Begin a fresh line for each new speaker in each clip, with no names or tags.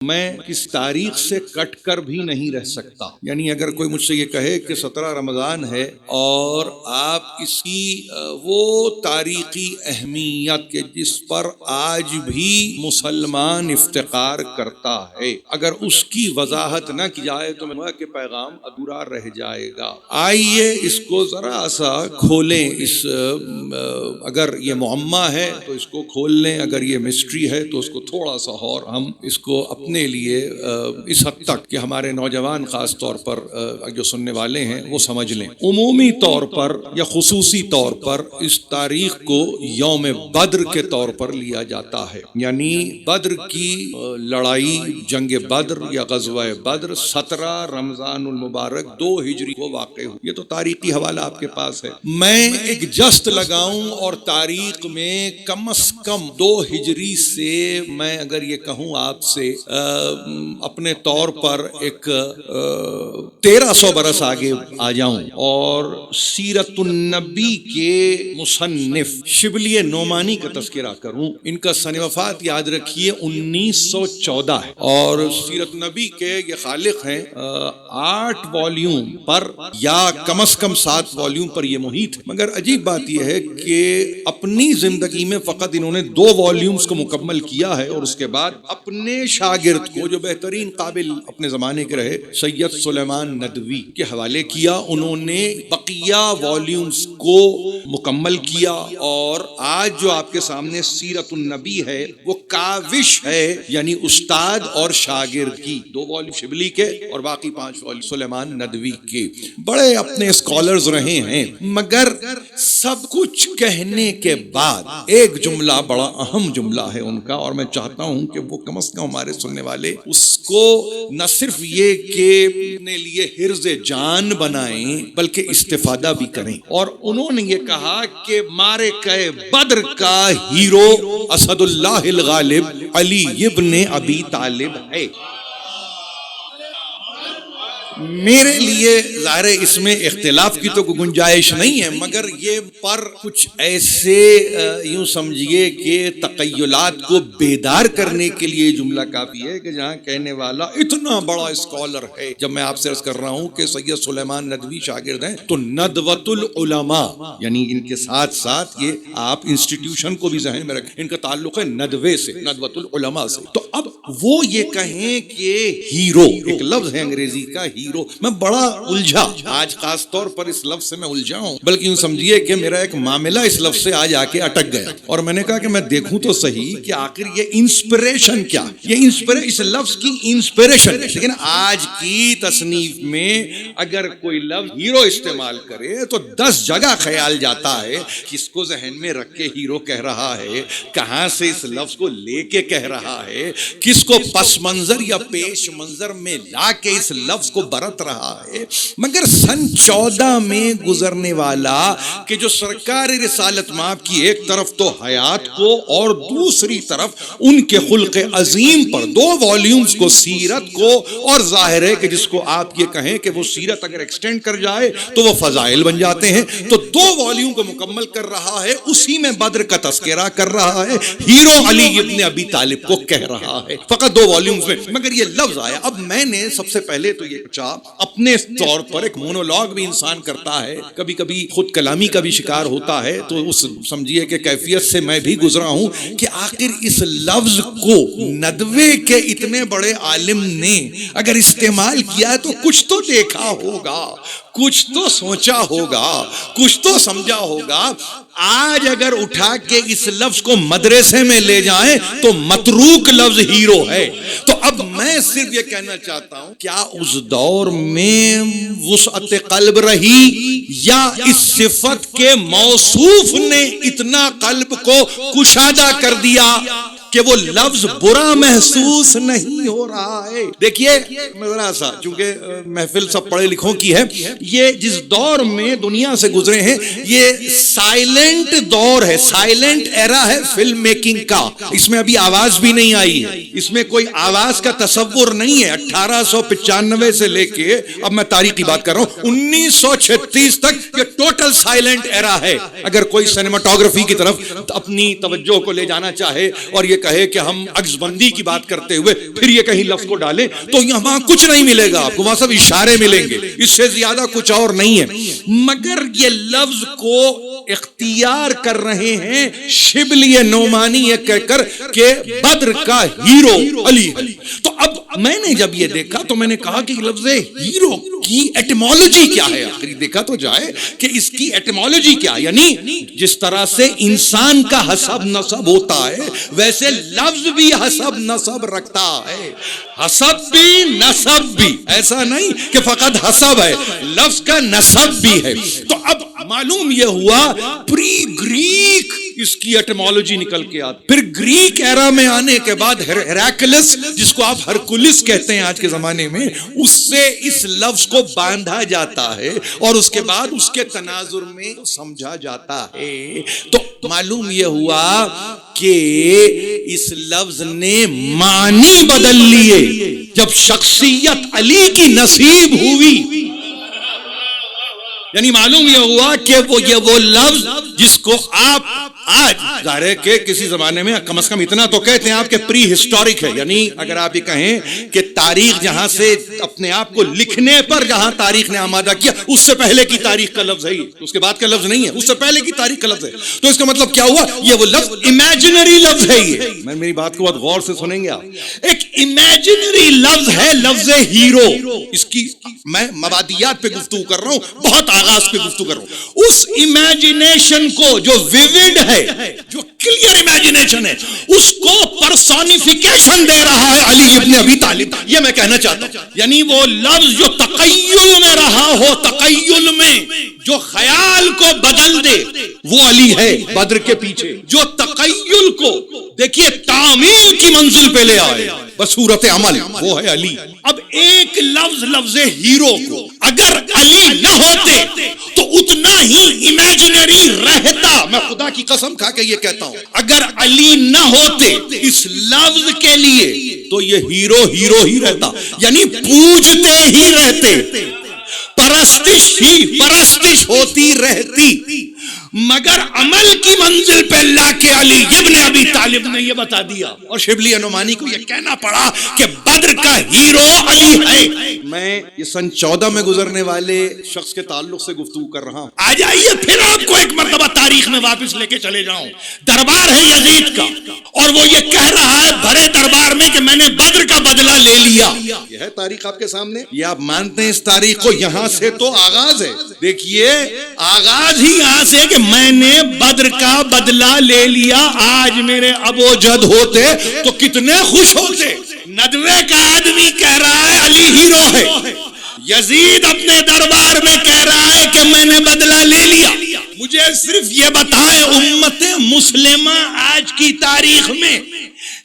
میں کس تاریخ سے کٹ کر بھی نہیں رہ سکتا. یعنی اگر کوئی مجھ سے یہ کہے کہ 17 رمضان ہے اور آپ اس کی وہ تاریخی اہمیت کے جس پر آج بھی مسلمان افتخار کرتا ہے، اگر اس کی وضاحت نہ کی جائے تو میں کہ پیغام ادھورا رہ جائے گا. آئیے اس کو ذرا سا کھولیں. اگر یہ معمہ ہے تو اس کو کھول لیں، اگر یہ مسٹری ہے تو اس کو تھوڑا سا اور ہم اس کو اپنے لیے اس حد تک کہ ہمارے نوجوان خاص طور پر جو سننے والے ہیں وہ سمجھ لیں. عمومی طور پر یا خصوصی طور پر اس تاریخ کو یوم بدر کے طور پر لیا جاتا ہے. یعنی بدر کی لڑائی، جنگ بدر یا غزوہ بدر 17 رمضان المبارک 2 ہجری کو واقع ہوئی. یہ تو تاریخی حوالہ آپ کے پاس ہے. میں ایک جست لگاؤں اور تاریخ میں کم از کم 2 ہجری سے میں اگر یہ کہوں آپ سے اپنے طور پر ایک 1300 برس آگے آ جاؤں اور سیرت النبی کے مصنف شبلی نعمانی کا تذکرہ کروں. ان کا سن وفات یاد رکھیے 1914 ہے اور سیرت النبی کے یہ خالق ہیں. 8 والیوم پر یا کم از کم 7 والیوم پر یہ محیط ہے. مگر عجیب بات یہ ہے کہ اپنی زندگی میں فقط انہوں نے 2 والیومز کو مکمل کیا ہے اور اس کے بعد اپنے شاگرد کو جو بہترین قابل اپنے زمانے کے رہے سید سلیمان ندوی کے حوالے کیا. انہوں نے بقیہ والیومز کو مکمل کیا اور آج جو آپ کے سامنے سیرت النبی ہے وہ کاوش ہے، یعنی استاد اور شاگرد کی. 2 والیوم شبلی کے اور باقی 5 والیوم سلیمان ندوی کے. بڑے اپنے اسکالرز رہے ہیں، مگر سب کچھ کہنے کے بعد ایک جملہ بڑا اہم جملہ ہے ان کا، اور میں چاہتا ہوں کہ وہ کم از کم ہمارے سننے والے اس کو نہ صرف یہ کہ اپنے لیے حرز جان بنائیں بلکہ استفادہ بھی کریں. اور انہوں نے یہ کہا کہ معرکہ بدر کا ہیرو اسد اللہ الغالب علی ابن ابی طالب ہے. میرے لیے ظاہر اس میں اختلاف کی تو کوئی گنجائش نہیں ہے، مگر یہ پر کچھ ایسے یوں سمجھیے کہ تخیلات کو بیدار کرنے کے لیے جملہ کافی ہے کہ جہاں کہنے والا اتنا بڑا اسکالر ہے. جب میں آپ سے عرض کر رہا ہوں کہ سید سلیمان ندوی شاگرد ہیں تو ندوۃ العلماء، یعنی ان کے ساتھ ساتھ یہ آپ انسٹیٹیوشن کو بھی ذہن میں رکھیں، ان کا تعلق ہے ندوے سے، ندوۃ العلماء سے. تو اب وہ یہ کہیں کہ ہیرو ایک لفظ ہے انگریزی کا ہیرو. میں بڑا الجھا، آج خاص طور پر اس لفظ سے میں الجھا ہوں، بلکہ یوں سمجھیے کہ میرا ایک معاملہ اس لفظ سے آج آ کے اٹک گیا. اور میں نے کہا کہ میں دیکھوں تو صحیح کہ آخر یہ انسپریشن کیا، یہ اس لفظ کی انسپریشن. لیکن آج کی تصنیف میں اگر کوئی لفظ ہیرو استعمال کرے تو 10 جگہ خیال جاتا ہے کس کو ذہن میں رکھ کے ہیرو کہہ رہا ہے، کہاں سے اس لفظ کو لے کے کہہ رہا ہے، کس کو پس منظر یا پیش منظر میں لا کے اس لفظ کو برت رہا ہے. مگر سن 14 میں گزرنے والا کہ جو سرکار رسالت مآب کی ایک طرف تو حیات کو اور دوسری طرف ان کے خلق عظیم پر 2 والیومز کو، سیرت کو، اور ظاہر ہے کہ جس کو آپ یہ کہیں کہ وہ سیرت اگر ایکسٹینڈ کر جائے تو وہ فضائل بن جاتے ہیں، تو 2 والیوم کو مکمل کر رہا ہے، اسی میں بدر کا تذکرہ کر رہا ہے، ہیرو علی ابن ابی طالب کو کہہ رہا ہے فقط 2 والیومز میں. مگر یہ لفظ آیا. اب میں نے سب سے پہلے تو یہ اپنے طور پر ایک مونولوگ بھی انسان کرتا ہے، کبھی کبھی خود کلامی کا بھی شکار ہوتا ہے، تو اس سمجھیے کہ کیفیت سے میں بھی گزرا ہوں کہ آخر اس لفظ کو ندوے کے اتنے بڑے عالم نے اگر استعمال کیا ہے تو کچھ تو دیکھا ہوگا، کچھ تو سوچا ہوگا، کچھ تو سمجھا ہوگا. آج اگر اٹھا کے اس لفظ کو مدرسے میں لے جائیں تو متروک لفظ ہیرو ہے. تو اب میں صرف یہ کہنا چاہتا ہوں، کیا اس دور میں وسعت قلب رہی یا اس صفت کے موصوف نے اتنا قلب کو کشادہ کر دیا کہ وہ لفظ برا محسوس نہیں ہو رہا ہے؟ دیکھیے ذرا سا، چونکہ محفل سب پڑھے لکھوں کی ہے، یہ جس دور میں دنیا سے گزرے ہیں یہ سائلنٹ دور ہے، سائلنٹ ایرا ہے فلم میکنگ کا. اس میں ابھی آواز بھی نہیں آئی ہے، اس میں کوئی آواز کا تصور نہیں ہے. 1895 سے لے کے اب میں تاریخی بات کر رہا ہوں 1936 تک یہ ٹوٹل سائلنٹ ایرا ہے. اگر کوئی سینیماٹوگرافی کی طرف اپنی توجہ کو لے جانا چاہے اور یہ کہے کہ ہم عکس بندی کی بات کرتے ہوئے پھر یہ کہیں لفظ کو ڈالیں تو یہاں کچھ نہیں ملے گا آپ کو، وہاں سب اشارے ملیں گے، اس سے زیادہ کچھ اور نہیں ہے. مگر یہ لفظ کو اختیار کر رہے ہیں شبلی نعمانی یہ کہہ کر کہ بدر کا ہیرو علی ہے. تو اب میں نے جب یہ دیکھا تو میں نے کہا کہ لفظ ہیرو کی ایٹیمالوجی کیا ہے، آخری دیکھا تو جائے کہ اس کی ایٹیمالوجی کیا، یعنی جس طرح سے انسان کا حسب نسب ہوتا ہے ویسے لفظ بھی حسب نسب رکھتا ہے. حسب بھی نسب بھی، ایسا نہیں کہ فقط حسب ہے، لفظ کا نسب بھی ہے. تو اب معلوم یہ ہوا پری گریک اس کی ایٹیمالوجی نکل کے آتی. پھر گریک ایرا میں آنے کے بعد ہیراکلس جس کو آپ ہرکولس کہتے ہیں آج کے زمانے میں، اس سے اس لفظ کو باندھا جاتا ہے اور اس کے بعد اس کے تناظر میں سمجھا جاتا ہے. تو معلوم یہ ہوا کہ اس لفظ نے معنی بدل لیے جب شخصیت علی کی نصیب ہوئی. یعنی معلوم یہ ہوا کہ وہ لفظ جس کو آپ آج ظاہر ہے کہ کسی زمانے میں کم از کم اتنا تو کہتے ہیں آپ کہ پری ہسٹورک ہے، یعنی اگر آپ یہ کہیں کہ تاریخ جہاں سے اپنے آپ کو لکھنے پر جہاں تاریخ نے آمادہ کیا اس سے پہلے کی تاریخ کا لفظ ہے، اس کے بعد کا لفظ نہیں ہے، اس سے پہلے کی تاریخ کا لفظ ہے. تو اس کا مطلب کیا ہوا؟ یہ وہ لفظ امیجنری لفظ ہے. یہ میں میری بات کو بہت غور سے سنیں گے آپ. ایک امیجنری لفظ ہے لفظ ہیرو. اس کی میں مبادیات پہ گفتگو کر رہا ہوں، بہت آغاز پہ گفتگو کر رہا ہوں. اس امیجنیشن کو جو ویوڈ ہے، جو کلیئر امیجنیشن ہے، اس کو پرسونیفیکیشن دے رہا ہے علی ابن ابی طالب. یہ میں کہنا چاہتا ہوں، یعنی وہ لفظ جو تقیل میں رہا ہو، تقیل میں جو خیال کو بدل دے وہ علی ہے بدر کے پیچھے. جو تقیل کو دیکھیے تعمیل کی منزل پہ لے آئے بصورت عمل وہ ہے علی. اب ایک لفظ ہیرو کو اگر علی نہ ہوتے تو اتنا ہی امیجنری رہتا. میں خدا کی قسم کھا کے یہ کہتا ہوں، اگر علی نہ ہوتے اس لفظ کے لیے تو یہ ہیرو ہی رہتا، یعنی پوجتے ہی رہتے، پرستش ہوتی رہتی. مگر عمل کی منزل پہ لا کے علی ابن ابی طالب نے یہ بتا دیا اور شبلی نعمانی کو یہ کہنا پڑا کہ بدر کا ہیرو علی ہے. میں یہ سن 14 میں گزرنے والے شخص کے تعلق سے گفتگو کر رہا ہوں. آ جائیے پھر آپ کو ایک مرتبہ تاریخ میں واپس لے کے چلے جاؤں. دربار ہے یزید کا اور وہ یہ کہہ رہا ہے بھرے دربار میں کہ میں نے بدر کا بدلہ لے لیا. یہ ہے تاریخ آپ کے سامنے. یہ آپ مانتے ہیں اس تاریخ کو؟ یہاں سے تو آغاز ہے. دیکھیے آغاز ہی یہاں سے کہ میں نے بدر کا بدلہ لے لیا. آج میرے ابو جد ہوتے تو کتنے خوش ہوتے. ندوے کا آدمی کہہ رہا ہے علی ہیرو ہے. یزید اپنے دربار میں کہہ رہا ہے کہ میں نے بدلہ لے لیا. مجھے صرف یہ بتائیں امت مسلمہ آج کی تاریخ میں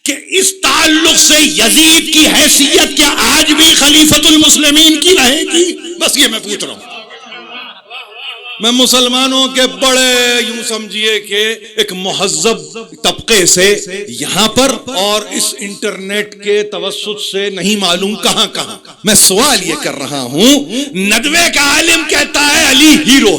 کہ اس تعلق سے یزید کی حیثیت کیا آج بھی خلیفۃ المسلمین کی رہے گی؟ بس یہ میں پوچھ رہا ہوں. میں مسلمانوں کے بڑے یوں سمجھیے کہ ایک مہذب طبقے سے یہاں پر اور اس انٹرنیٹ کے توسط سے نہیں معلوم کہاں میں سوال یہ کر رہا ہوں. ندوے کا عالم کہتا ہے علی ہیرو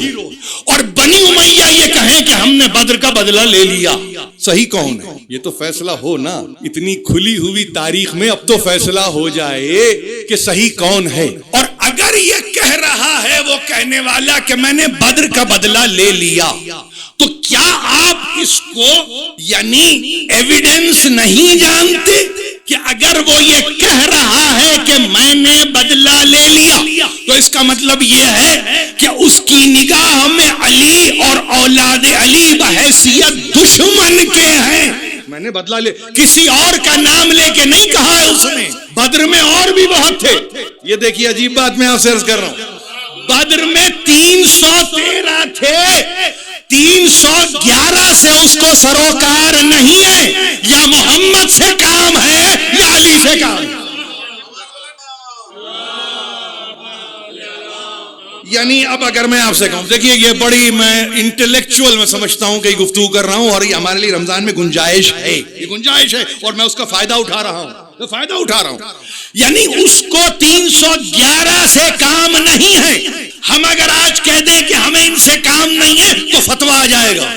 اور بنی امیہ یہ کہیں کہ ہم نے بدر کا بدلہ لے لیا. صحیح کون ہے؟ یہ تو فیصلہ ہو نا. اتنی کھلی ہوئی تاریخ میں اب تو فیصلہ ہو جائے کہ صحیح کون ہے. اور اگر یہ کہہ رہا ہے وہ کہنے والا کہ میں نے بدر کا بدلہ لے لیا تو کیا آپ اس کو یعنی ایویڈنس نہیں جانتے کہ اگر وہ یہ کہہ رہا ہے کہ میں نے بدلہ لے لیا تو اس کا مطلب یہ ہے کہ اس کی نگاہ میں علی اور اولاد علی بحیثیت دشمن کے ہیں. میں نے بدلہ لے کسی اور کا نام لے کے نہیں کہا ہے اس نے. بدر میں اور بھی بہت تھے. یہ دیکھیے عجیب بات میں آپ سے عرض کر رہا ہوں. بدر میں 313 تھے. 311 سے اس کو سروکار نہیں ہے. یا محمد سے کام ہے یا علی سے کام ہے. یعنی اب اگر میں آپ سے کہوں دیکھیے یہ بڑی میں انٹلیکچوئل میں سمجھتا ہوں کہ گفتگو کر رہا ہوں اور یہ ہمارے لیے رمضان میں گنجائش ہے. یہ گنجائش ہے اور میں اس کا فائدہ اٹھا رہا ہوں. یعنی اس کو 311 سے کام نہیں ہے. ہم اگر آج کہہ دیں کہ ہمیں ان سے کام نہیں ہے تو فتویٰ آ جائے گا.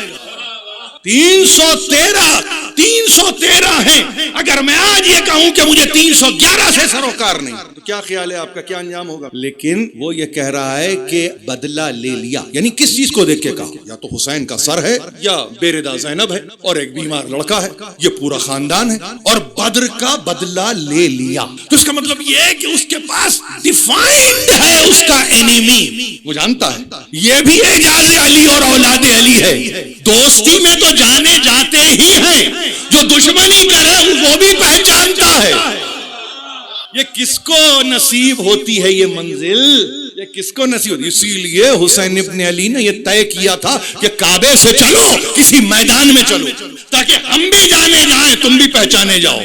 313 313 ہیں. اگر میں آج یہ کہوں کہ مجھے 311 سے سروکار نہیں تو کیا خیال ہے آپ کا، کیا انجام ہوگا؟ لیکن وہ یہ کہہ رہا ہے کہ بدلہ لے لیا. یعنی کس چیز کو دیکھ کے کہا؟ یا تو حسین کا سر ہے، یا بیردہ زینب ہے، اور ایک بیمار لڑکا ہے، یہ پورا خاندان ہے، اور بدر کا بدلہ لے لیا. تو اس کا مطلب یہ ہے کہ اس کے پاس ڈیفائنڈ ہے اس کا اینیمی، وہ جانتا ہے یہ بھی اعجاز علی اور اولاد علی ہے. دوستی میں تو جانے جاتے ہی ہیں، جو دشمنی کرے وہ بھی پہچانتا ہے. یہ کس کو نصیب ہوتی ہے یہ منزل؟ یہ کس کو نصیب ہوتی ہے؟ اسی لیے حسین ابن علی نے یہ طے کیا تھا کہ کعبے سے چلو، کسی میدان میں چلو، تاکہ ہم بھی جانے جائیں، تم بھی پہچانے جاؤ.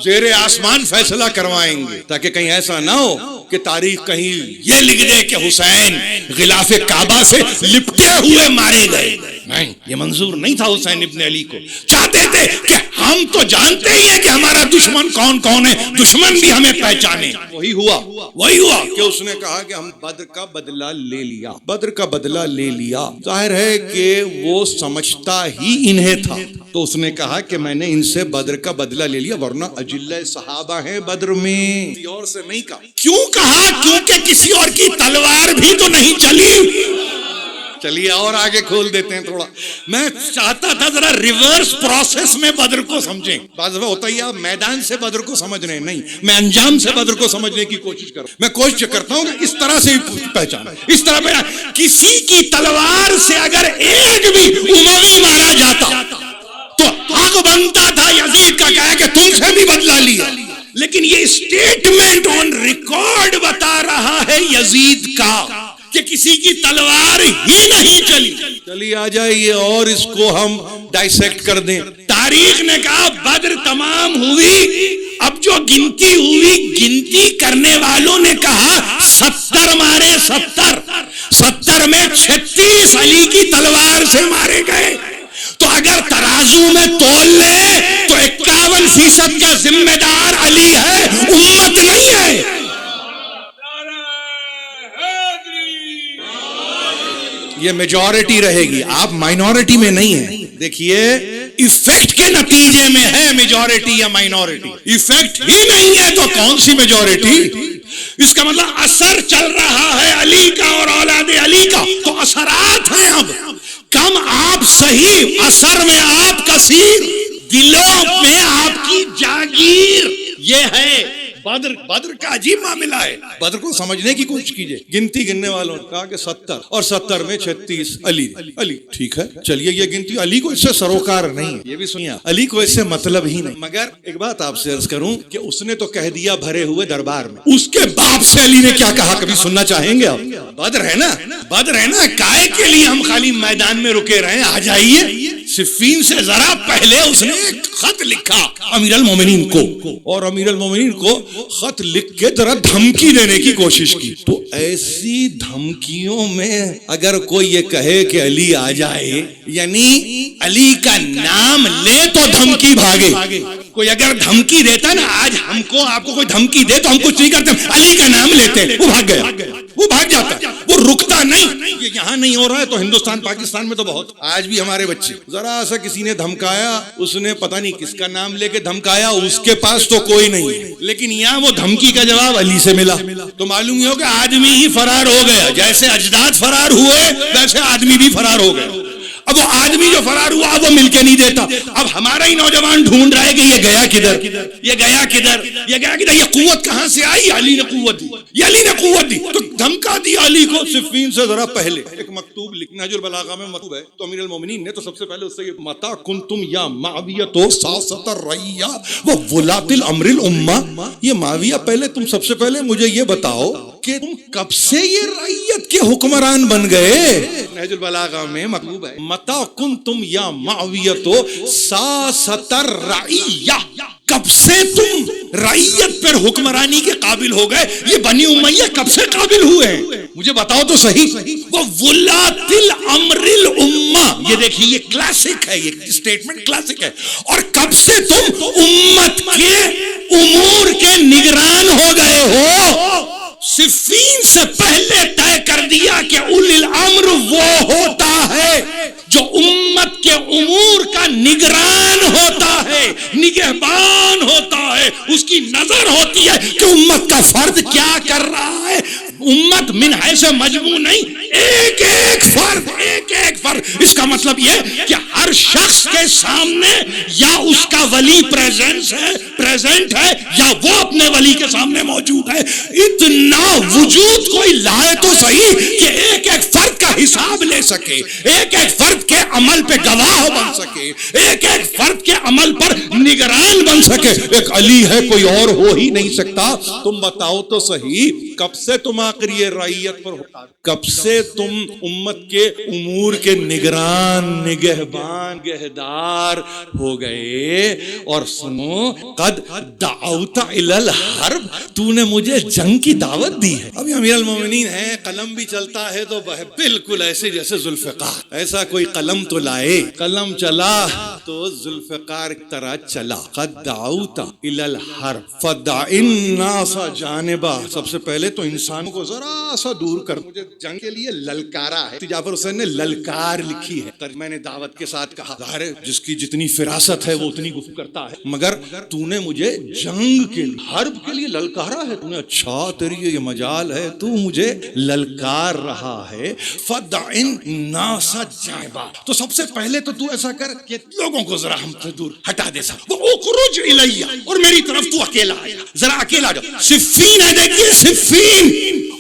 زیر آسمان فیصلہ کروائیں گے، تاکہ کہیں ایسا نہ ہو کہ تاریخ کہیں یہ لکھ دے کہ حسین غلاف کعبہ سے لپٹے ہوئے مارے گئے. نہیں، یہ منظور نہیں تھا حسین ابن علی کو. چاہتے تھے کہ ہم تو جانتے ہی ہیں کہ ہمارا دشمن کون کون ہے، دشمن بھی ہمیں پہچانے. وہی ہوا کہ اس نے کہا کہ ہم بدر کا بدلہ لے لیا. بدر کا بدلہ لے لیا، ظاہر ہے کہ وہ سمجھتا ہی انہیں تھا. تو اس نے کہا کہ میں نے ان سے بدر کا بدلہ لے لیا، ورنہ اجلہ صحابہ ہیں بدر میں. کسی اور سے نہیں کہا. کیوں کہا؟ کیونکہ کسی اور کی تلوار بھی تو نہیں چلی. چلیے اور آگے کھول دیتے ہیں تھوڑا. میں چاہتا تھا ذرا ریورس پروسیس میں بدر کو سمجھیں. بعض دفعہ ہوتا ہی آپ میدان سے بدر کو سمجھ رہے ہیں، نہیں، میں انجام سے بدر کو سمجھنے کی کوشش کروں. میں کوشش کرتا ہوں کہ اس طرح سے پہچان، اس طرح پہچان. کسی کی تلوار سے اگر ایک بھی اموی مارا جاتا تو حق بنتا تھا یزید کا کہا کہ تم سے بھی بدلہ لیا. لیکن یہ اسٹیٹمنٹ آن ریکارڈ بتا رہا ہے یزید کا کہ کسی کی تلوار ہی نہیں چلی. چلی آ جائیے اور اس کو ہم ڈائسیکٹ کر دیں. تاریخ نے کہا بدر تمام ہوئی، اب جو گنتی ہوئی، گنتی کرنے والوں نے کہا 70 مارے. 70 میں 36 علی کی تلوار سے مارے گئے. تو اگر ترازو میں تول لے تو 51% کا ذمہ دار علی ہے، امت نہیں ہے. یہ میجورٹی رہے گی، آپ مائنورٹی میں نہیں ہیں. دیکھیے ایفیکٹ کے نتیجے میں ہے میجورٹی یا مائنورٹی. ایفیکٹ ہی نہیں ہے تو کون سی میجورٹی؟ اس کا مطلب اثر چل رہا ہے علی کا اور اولاد علی کا، تو اثرات ہیں. اب کم آپ صحیح، اثر میں آپ کثیر، دلوں میں آپ کی جاگیر. یہ ہے بدر کا عجیب معاملہ ہے. بدر کو سمجھنے کی کوشش کیجئے. گنتی گننے والوں نے کہا کہ 70 اور 70 میں 36 علی. ٹھیک ہے، چلیے یہ گنتی علی کو اس سے سروکار نہیں. یہ بھی سنیا، علی کو اس سے مطلب ہی نہیں. مگر ایک بات آپ سے عرض کروں کہ اس نے تو کہہ دیا بھرے ہوئے دربار میں. اس کے باپ سے علی نے کیا کہا کبھی سننا چاہیں گے آپ؟ بدر ہے نا، کائے کے لیے ہم خالی میدان میں رکے رہے؟ آ جائیے. صفین سے ذرا پہلے اس نے ایک خط لکھا امیر المومنین کو، اور امیر المومنین کو خط لکھ کے ذرا دھمکی دینے کی کوشش کی. تو ایسی دھمکیوں میں اگر کوئی یہ کہے کہ علی آ جائے، یعنی علی کا نام لے تو دھمکی بھاگے. کوئی اگر دھمکی دیتا نا، آج ہم کو آپ کو کوئی دھمکی دے تو ہم کچھ نہیں کرتے، علی کا نام لیتے، وہ بھاگ گیا، وہ بھاگ جاتا، وہ رکتا نہیں. یہ یہاں نہیں ہو رہا ہے تو ہندوستان پاکستان میں تو بہت. آج بھی ہمارے بچے ذرا سا کسی نے دھمکایا، اس نے پتہ نہیں کس کا نام لے کے دھمکایا، اس کے پاس تو کوئی نہیں، لیکن یہاں وہ دھمکی کا جواب علی سے ملا تو معلوم یہ ہو کہ آدمی ہی فرار ہو گیا. جیسے اجداد فرار ہوئے ویسے آدمی بھی فرار ہو گیا. اب وہ آدمی جو فرار ہوا وہ مل کے نہیں دیتا. اب ہمارا ہی نوجوان ڈھونڈ رہا ہے کہ یہ گیا کدھر، یہ گیا کدھر، یہ گیا کدھر. یہ قوت کہاں سے آئی؟ علی نے قوت دی، یہ علی نے قوت دی. تو دھمکا دیا علی کو. صفین سے ذرا پہلے ایک مکتوب لکھنا نہج البلاغہ میں مکتوب ہے. تو امیر المومنین نے تو سب سے پہلے اس سے یہ متا کنتم یا معاویہ ساسۃ الرعیہ وولاۃ الامر الامہ. یہ معاویہ پہلے تم سب سے پہلے مجھے یہ بتاؤ کہ تم کب سے یہ رعیت کے حکمران بن گئے؟ نہج البلاغہ میں مکتوب ہے متا کنتم یا معاویہ ساسۃ الرعیہ. کب سے تم رعیت پر حکمرانی کے قابل ہو گئے؟ یہ بنی امیہ کب سے قابل ہوئے ہیں مجھے بتاؤ تو صحیح. وولاۃ الامر الامہ، یہ دیکھیے یہ کلاسک ہے، یہ اسٹیٹمنٹ کلاسک ہے. اور کب سے تم امت کے امور کے نگران ہو گئے ہو؟ صفین سے پہلے طے کر دیا کہ اولی الامر وہ ہوتا ہے جو امت کے امور کا نگران ہوتا ہے، نگہبان ہوتا ہے، اس کی نظر ہوتی ہے کہ امت کا فرد کیا کر رہا ہے. امت من حیث مجموع نہیں، ایک ایک فرد، ایک ایک فرد. اس کا مطلب یہ کہ ہر شخص کے سامنے یا اس کا ولی پریزنٹ ہے یا وہ اپنے ولی کے سامنے موجود ہے. اتنا وجود کوئی لائے تو صحیح کہ ایک ایک فرد کا حساب لے سکے، ایک ایک فرد کے عمل پہ گواہ بن سکے، ایک ایک فرد کے عمل پر نگران بن سکے. ایک علی ہے، کوئی اور ہو ہی نہیں سکتا. تم بتاؤ تو صحیح، کب سے تم آخری رعیت پر ہوتا، کب سے تم امت کے امور کے نگران، نگہبان، گہدار ہو گئے؟ اور سنو، قد دعوت الی الحرب، تو نے مجھے جنگ کی دعوت دی ہے. ابھی امیر المومنین ہے، قلم بھی چلتا ہے تو بالکل ایسے جیسے ذوالفقار، ایسا کوئی قلم تو لائے. قلم چلا تو ذوالفقار کی طرح چلا. قد دعوت الی الحرب فدع الناس جانبا. سب سے پہلے تو انسانوں کو ذرا سا دور کر. مجھے جنگ کے لیے للکارا ہے. جعفر حسین نے للکار لکھی ہے. میں نے دعوت کے ساتھ کہا، ظاہر ہے جس کی جتنی فراست ہے وہ اتنی گفتگو کرتا ہے، مگر تو نے مجھے جنگ کے لیے، حرب کے لیے للکارا ہے. تو نے اچھا، تیری یہ مجال ہے، تو مجھے للکار رہا ہے. فدع الناس جانبا. تو سب سے پہلے تو ایسا کر کہ لوگوں کو ذرا ہم سے دور ہٹا دے. سب اخرج الیہ، اور میری طرف تو اکیلا آیا، ذرا اکیلا جا. صفین ہے، دیکھیے صفین،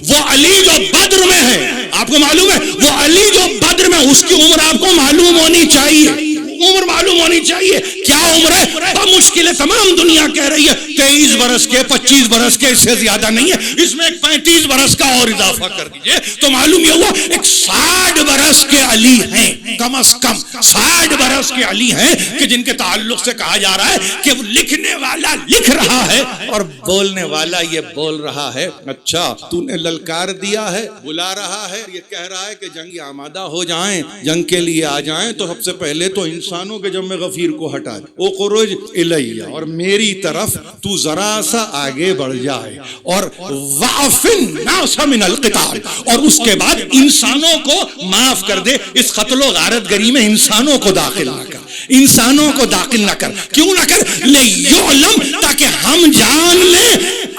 وہ علی جو بدر میں ہے، آپ کو معلوم ہے وہ علی جو بدر میں، اس کی عمر آپ کو معلوم ہونی چاہیے، عمر معلوم ہونی چاہیے. کیا عمر ہے؟ بمشکل ہے، تمام دنیا کہہ رہی ہے 23 برس کے، 25 برس کے، اس سے زیادہ نہیں ہے. اس میں ایک 35 برس کا اور اضافہ کر دیجئے تو معلوم یہ ہوا ایک 60 برس کے علی ہیں، کم از کم 60 برس کے علی ہیں، کہ جن کے تعلق سے کہا جا رہا ہے کہ وہ لکھنے والا لکھ رہا ہے اور بولنے والا یہ بول رہا ہے. اچھا، تو نے للکار دیا ہے، بلا رہا ہے، یہ کہہ رہا ہے کہ جنگی آمادہ ہو جائیں، جنگ کے لیے آ جائیں. تو سب سے پہلے تو انسانوں کے جمع غفیر کو ہٹا دے. اخرج الیہ، اور میری طرف تو ذرا سا آگے بڑھ جائے. اور واعف الناس من القتال، اور اس کے بعد انسانوں کو معاف کر دے. اس قتل و غارت گری میں انسانوں کو داخل نہ کر، انسانوں کو داخل نہ کر. کیوں نہ کر؟ لیعلم، تاکہ ہم جان لیں،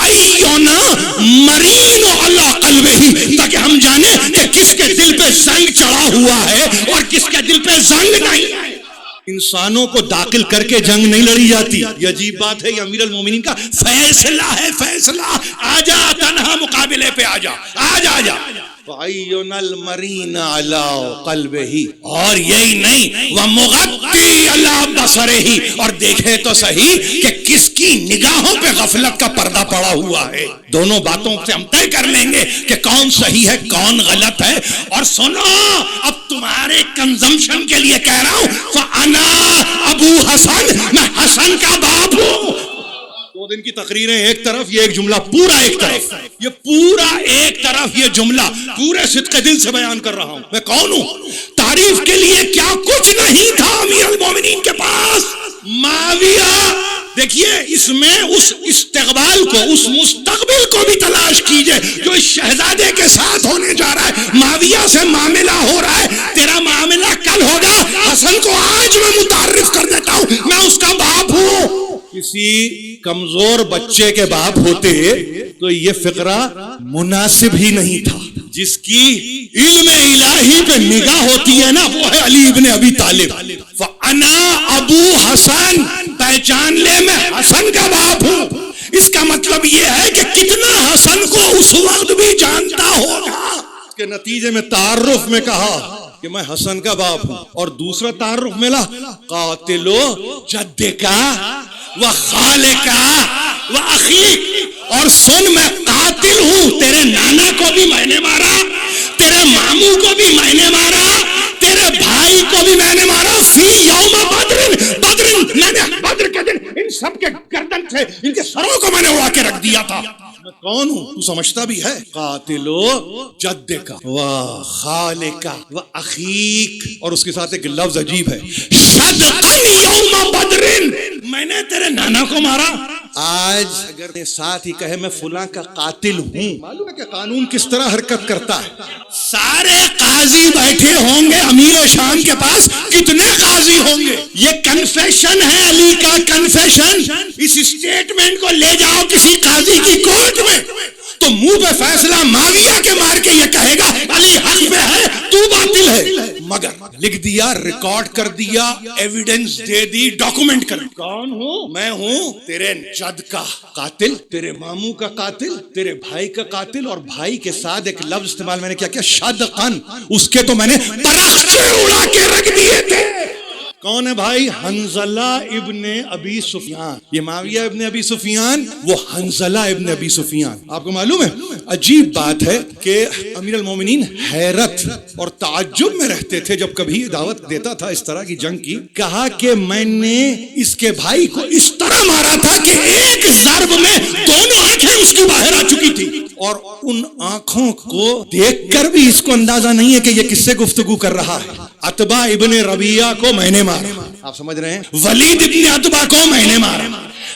ایونا مرین علی قلبہ، تاکہ ہم جانیں کہ کس کے دل پہ زنگ چڑھا ہوا ہے اور کس کے دل پہ زنگ نہیں ہے. انسانوں کو داخل کر کے جنگ نہیں لڑی جاتی. یہ عجیب بات ہے، یہ امیر المومنین کا فیصلہ ہے. فیصلہ، آجا تنہا مقابلے پہ، آجا آجا آجا. وَعَيُّنَ الْمَرِينَ عَلَىٰ قَلْبِهِ، اور یہی نہیں، وَمُغَطِّي عَلَىٰ بَصَرِهِ، اور دیکھے تو صحیح کہ کس کی نگاہوں پہ غفلت کا پردہ پڑا ہوا ہے. دونوں باتوں سے ہم طے کر لیں گے کہ کون صحیح ہے، کون غلط ہے. اور سنو، اب تمہارے کنزمپشن کے لیے کہہ رہا ہوں، فَأَنَا أَبُو حسن، میں حسن کا باپ ہوں. 2 دن کی تقریریں ایک طرف، یہ ایک جملہ پورا ایک طرف، یہ پورا ایک طرف، یہ جملہ پورے صدق دل سے بیان کر رہا ہوں. میں کون ہوں؟ تعریف کے لیے کیا کچھ نہیں تھا امیر المومنین کے پاس. معاویہ، دیکھیے اس میں اس استقبال کو، اس مستقبل کو بھی تلاش کیجئے جو اس شہزادے کے ساتھ ہونے جا رہا ہے. معاویہ سے معاملہ ہو رہا ہے، تیرا معاملہ کل ہوگا. حسن کو آج میں متعارف کر دیتا ہوں، میں اس کا باپ ہوں. کسی کمزور بچے کے باپ ہوتے تو یہ فقرہ مناسب ہی نہیں تھا. جس کی علم الہی پہ نگاہ ہوتی ہے نا، وہ ہے علی ابن ابی طالب. فَأَنَا أَبُو حسن، پہچان لے میں حسن کا باپ ہوں. اس کا مطلب یہ ہے کہ کتنا حسن کو اس وقت بھی جانتا ہوگا. اس کے نتیجے میں تعارف میں کہا کہ میں حسن کا باپ ہوں، اور دوسرا تعارف ملا، قاتلو جدکا و خالکا و اخیک. اور سن، میں قاتل ہوں، تیرے نانا کو بھی میں نے مارا، تیرے ماموں کو بھی میں نے مارا، تیرے بھائی کو بھی میں نے مارا. فی یوم بدر، میں نے بدر کے دن ان سب کے گردن سے، ان کے سروں کو میں نے اڑا کے رکھ دیا تھا. میں کون ہوں تو سمجھتا بھی ہے. قاتلو جدکا و خالکا و اخیک، اور اس کے ساتھ ایک لفظ عجیب ہے، صدقا یوم بدر، میں نے تیرے نانا کو مارا. آج اگر ساتھ ہی کہے میں فلاں کا قاتل ہوں، معلوم ہے کہ کہ قانون کس طرح حرکت کرتا ہے.
سارے قاضی بیٹھے ہوں گے امیر شام کے پاس, کتنے قاضی ہوں گے؟ یہ کنفیشن ہے علی کا, کنفیشن. اس اسٹیٹمنٹ کو لے جاؤ کسی قاضی کی کورٹ میں تو منہ پہ فیصلہ معاویہ کے مار کے یہ کہے گا علی حق پہ ہے تو باطل ہے. مگر
لکھ دیا, ریکارڈ کر دیا, ایویڈنس دے دی, ڈاکومنٹ کر.
کون ہوں
میں ہوں تیرے جد کا قاتل, تیرے ماموں کا قاتل, تیرے بھائی کا قاتل. اور بھائی کے ساتھ ایک لفظ استعمال میں نے کیا شدقن, اس کے تو میں نے
پرخچے اڑا کے رکھ دیے تھے.
کون ہے بھائی؟ حنظلہ ابن ابی سفیان. یہ معاویہ ابن ابی سفیان, وہ حنظلہ ابن ابی سفیان. آپ کو معلوم ہے عجیب بات ہے کہ امیر المومنین حیرت اور تعجب میں رہتے تھے جب کبھی دعوت دیتا تھا اس طرح کی جنگ کی. کہا کہ میں نے اس کے بھائی کو اس طرح مارا تھا کہ ایک ضرب میں دونوں آنکھیں اس کی باہر آ چکی تھی, اور ان آنکھوں کو دیکھ کر بھی اس کو اندازہ نہیں ہے کہ یہ کس سے گفتگو کر رہا ہے. عتبہ ابن ربیعہ کو میں نے مارا, آپ سمجھ رہے ہیں,
ولید ابن عتبہ کو میں نے مارا,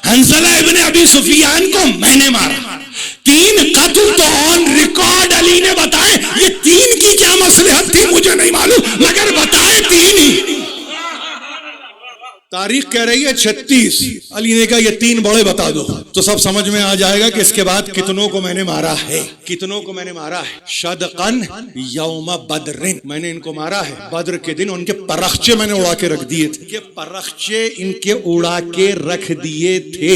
حنظلہ ابن ابی سفیان کو میں نے مارا. 3 قتل تو آن ریکارڈ علی نے بتائے. یہ 3 کی کیا مصلحت تھی مجھے نہیں معلوم, مگر بتائے 3 ہی.
تاریخ کہہ رہی ہے 36. علی نے کہا یہ 3 بڑے بتا دو, تو سب سمجھ میں آ جائے گا کہ اس کے بعد کتنوں کو میں نے مارا ہے, کتنوں کو میں نے مارا ہے. شدقن یوم بدر, میں نے ان کو مارا ہے بدر کے دن. ان کے پرخچے میں نے اڑا کے رکھ دیے تھے, کہ پرخچے ان کے اڑا کے رکھ دیے تھے.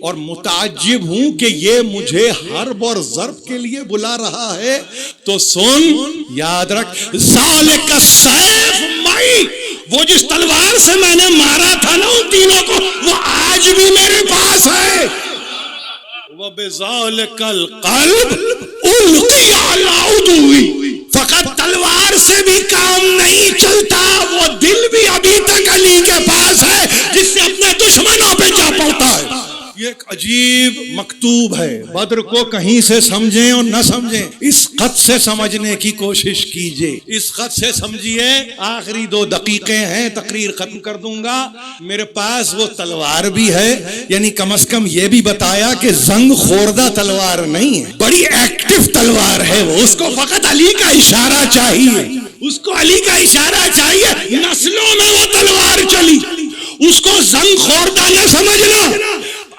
اور متعجب ہوں کہ یہ مجھے حرب اور ضرب کے لیے بلا رہا ہے. تو سن, یاد رکھ,
ذالک السیف معی, وہ جس تلوار سے میں نے مارا تھا نا ان تینوں کو, وہ آج بھی میرے پاس ہے.
وَبِذَالِكَ الْقَلْبِ
القی علی عدوی, فقط تلوار سے بھی کام نہیں چلتا, وہ دل بھی ابھی تک علی کے پاس ہے جس سے اپنے دشمنوں پہ جا پڑتا ہے.
یہ ایک عجیب مکتوب ہے. بدر کو کہیں سے سمجھیں اور نہ سمجھیں, اس خط سے سمجھنے کی کوشش کیجئے. اس خط سے سمجھیے. آخری 2 دقیقے ہیں, تقریر ختم کر دوں گا. میرے پاس وہ تلوار بھی ہے, یعنی کم از کم یہ بھی بتایا کہ زنگ خوردہ تلوار نہیں ہے,
بڑی ایکٹیو تلوار ہے وہ. اس کو فقط علی کا اشارہ چاہیے, اس کو علی کا اشارہ چاہیے. نسلوں میں وہ تلوار چلی, اس کو زنگ خوردہ نہ سمجھنا.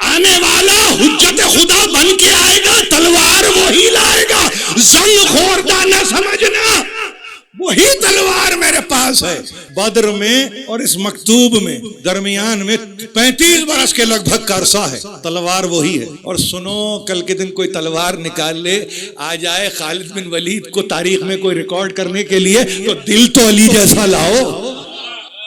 آنے والا حجت خدا بن کے آئے گا, تلوار وہی لائے گا. زنگ خوردہ نہ سمجھنا, وہی تلوار میرے پاس ہے.
بدر میں اور اس مکتوب میں درمیان میں 35 برس کے لگ بھگ کا عرصہ ہے. تلوار وہی ہے. اور سنو, کل کے دن کوئی تلوار نکال لے, آ جائے خالد بن ولید کو تاریخ میں کوئی ریکارڈ کرنے کے لیے, تو دل تو علی جیسا لاؤ.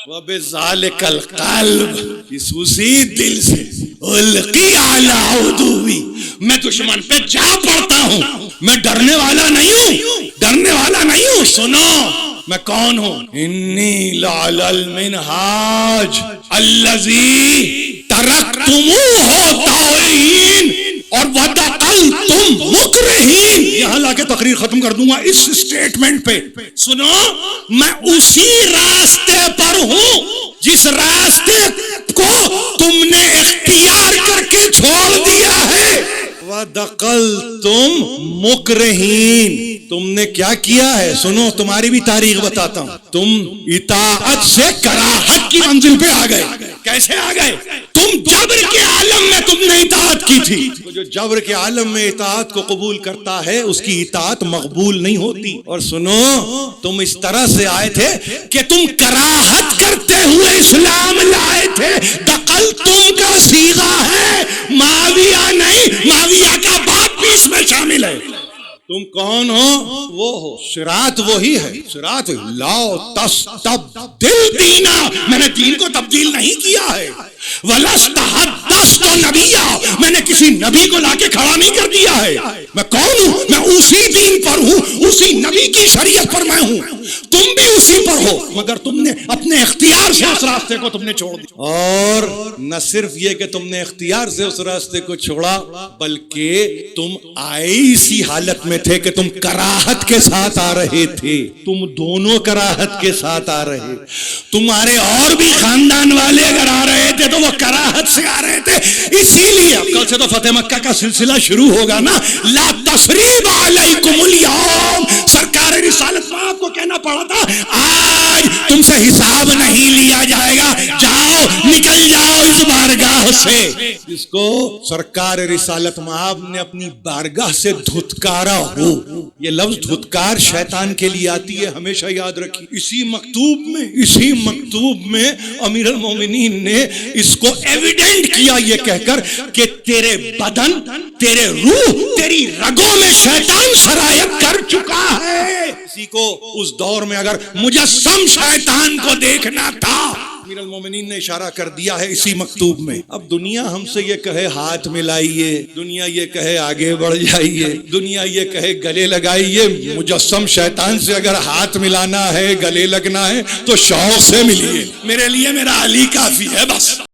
وَبِذَالِكَ الْقَلْبِ,
اس اسی دل سے القی علی عدوی, میں دشمن پہ جا پڑتا ہوں. میں ڈرنے والا نہیں ہوں, ڈرنے والا نہیں ہوں. سنو میں کون ہوں. انی لعلی المنہاج الذی ترکتموہ طائعین اور ودخلتم مکرہین.
یہاں لا کے تقریر ختم کر دوں گا اس اسٹیٹمنٹ پہ.
سنو, میں اسی راستے پر ہوں جس راستے کو تم نے اختیار کر کے چھوڑ دیا ہے.
وَدَخَلْتُمْ مُكْرِهِينَ, تم نے کیا کیا ہے. سنو, تمہاری بھی تاریخ بتاتا ہوں. تم اطاعت سے
کراہت کی منزل پہ آ گئے. کیسے آ گئے؟ تم جبر کے عالم میں تم نے اطاعت کی تھی.
جو جبر کے عالم میں اطاعت کو قبول کرتا ہے اس کی اطاعت مقبول نہیں ہوتی. اور سنو, تم اس طرح سے آئے تھے
کہ تم کراہت کرتے ہوئے اسلام لائے تھے. دخلتم کا صیغہ ہے, معاویہ نہیں, معاویہ کا باپ بھی اس میں شامل ہے.
تم کون ہو؟ وہ ہو. صراط وہی ہے, صراط لا تستبدل
دینا, میں نے دین کو تبدیل نہیں کیا ہے. وَلَسْتَ حَدَّثْتُ نَبِيًّا, میں نے کسی نبی کو لا کے کھڑا نہیں کر دیا ہے. میں کون ہوں؟ میں اسی دین پر ہوں, اسی نبی کی شریعت پر میں ہوں. تم بھی اسی پر ہو، مگر تم نے اپنے اختیار سے اس راستے کو تم نے چھوڑ دیا۔
اور نہ صرف یہ کہ تم نے اختیار سے اس راستے کو چھوڑا، بلکہ تم آئے اسی حالت میں تھے کہ تم کراہت کے ساتھ آ رہے تھے، تم دونوں کراہت کے ساتھ آ رہے۔
تمہارے اور بھی خاندان والے اگر آ رہے تھے تو وہ کراہت سے آ رہے تھے، اسی لیے اب کل سے تو فتح مکہ کا سلسلہ شروع ہوگا نا، لا تثریب علیکم الیوم، سرکار رسالت میں آپ کو کہنا پڑا تھا آج تم سے حساب نہیں لیا جائے گا، جاؤ نکل جاؤ اس بارگاہ سے۔
اس کو سرکار رسالت مآب نے اپنی بارگاہ سے دھتکارا ہو۔ یہ لفظ دھتکار شیطان کے لیے آتی ہے، ہمیشہ یاد رکھیے۔ اسی مکتوب میں امیر المومنین نے اس کو ایویڈنٹ کیا یہ کہہ کر کہ تیرے بدن، تیرے روح، تیری رگوں میں شیطان سرایت کر چکا ہے۔
کسی کو اس دور میں اگر مجسم شیطان کو دیکھنا تھا،
امیر المومنین نے اشارہ کر دیا ہے اسی مکتوب میں۔ اب دنیا ہم سے یہ کہے ہاتھ ملائیے، دنیا یہ کہے آگے بڑھ جائیے، دنیا یہ کہے گلے لگائیے، مجسم شیطان سے اگر ہاتھ ملانا ہے، گلے لگنا ہے تو شوق سے ملیے۔
میرے لیے میرا علی کافی ہے بس۔